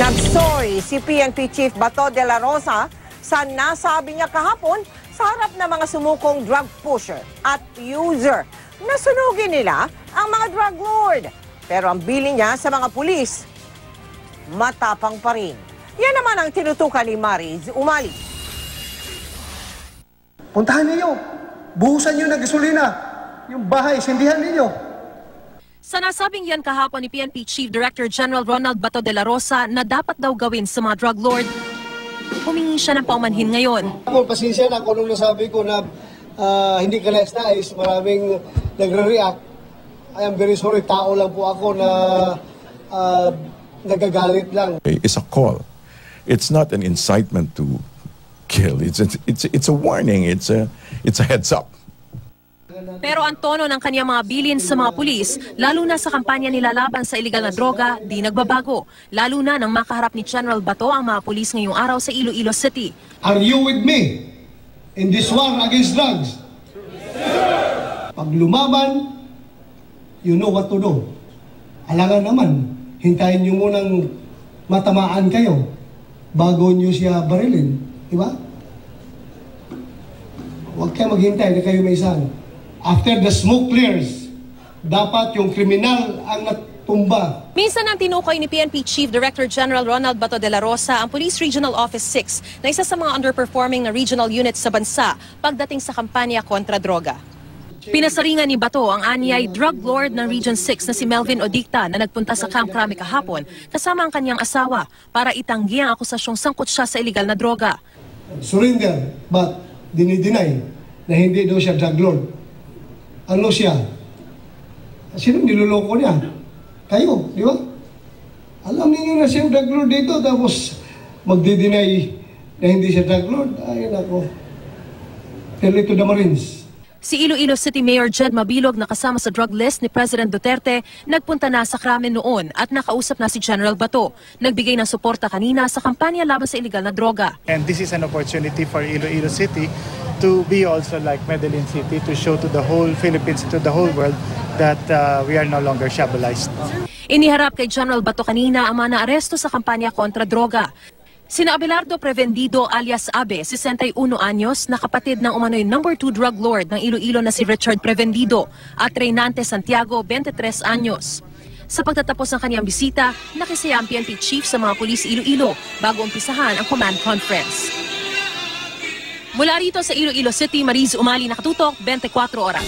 Nag-sorry si PNP Chief Bato de la Rosa sa nasabi niya kahapon sa harap ng mga sumukong drug pusher at user. Nasunugin nila ang mga drug lord. Pero ang bili niya sa mga pulis, matapang pa rin. Yan naman ang tinutukan ni Mariz Umali. Puntahan ninyo, buhusan nyo ng gasolina, yung bahay, sindihan ninyo. Sa nasabing yan kahapon ni PNP Chief Director General Ronald Bato de la Rosa na dapat daw gawin sa mga drug lord, humingi siya ng paumanhin ngayon. Ako, pasensya na kung nung nasabi ko na hindi ka nais-nais, maraming nagre-react. I am very sorry, tao lang po ako na nagagalit lang. It's a call. It's not an incitement to kill. It's a warning. It's a heads up. Pero ang tono ng kanyang mga bilin sa mga pulis, lalo na sa kampanya nila laban sa iligal na droga, di nagbabago. Lalo na nang makaharap ni General Bato ang mga pulis ngayong araw sa Iloilo City. Are you with me in this war against drugs? Pag lumaban, you know what to do. Alangan naman, hintayin nyo munang matamaan kayo bago nyo siya barilin. Diba? Huwag kayo maghintay na kayo may isang. After the smoke clears, dapat yung kriminal ang natumba. Minsan ang tinukoy ni PNP Chief Director General Ronald Bato de la Rosa ang Police Regional Office 6 na isa sa mga underperforming na regional units sa bansa pagdating sa kampanya kontra droga. Pinasaringan ni Bato ang anyay drug lord ng Region 6 na si Melvin Odicta na nagpunta sa Camp Crame kahapon kasama ang kanyang asawa para itanggi ang akusasyong sangkot siya sa iligal na droga. Surrender, but dinideny na hindi daw siya drug lord. Ano siya? Sino niloloko niya? Kayo, di ba? Alam niyo na siya drug lord dito, tapos magdi-deny na hindi siya drug lord. Ay, nako. Tell it to the Marines. Si Iloilo City Mayor Jed Mabilog na kasama sa drug list ni President Duterte, nagpunta na sa Crame noon at nakausap na si General Bato. Nagbigay ng suporta kanina sa kampanya laban sa iligal na droga. And this is an opportunity for Iloilo City to be also like Medellin City, to show to the whole Philippines, to the whole world that we are no longer shabalized. Iniharap kay General Bato kanina ang mga naaresto sa kampanya kontra droga. Sina Abelardo Prevendido alias Abe, 61 anyos, na kapatid ng umano'y number 2 drug lord ng Iloilo na si Richard Prevendido at Reynante Santiago, 23 anyos. Sa pagtatapos ng kanyang bisita, nakisaya ang PNP Chief sa mga pulis Iloilo bago umpisahan ang command conference. Mula rito sa Iloilo City, Mariz Umali, nakatutok 24 oras.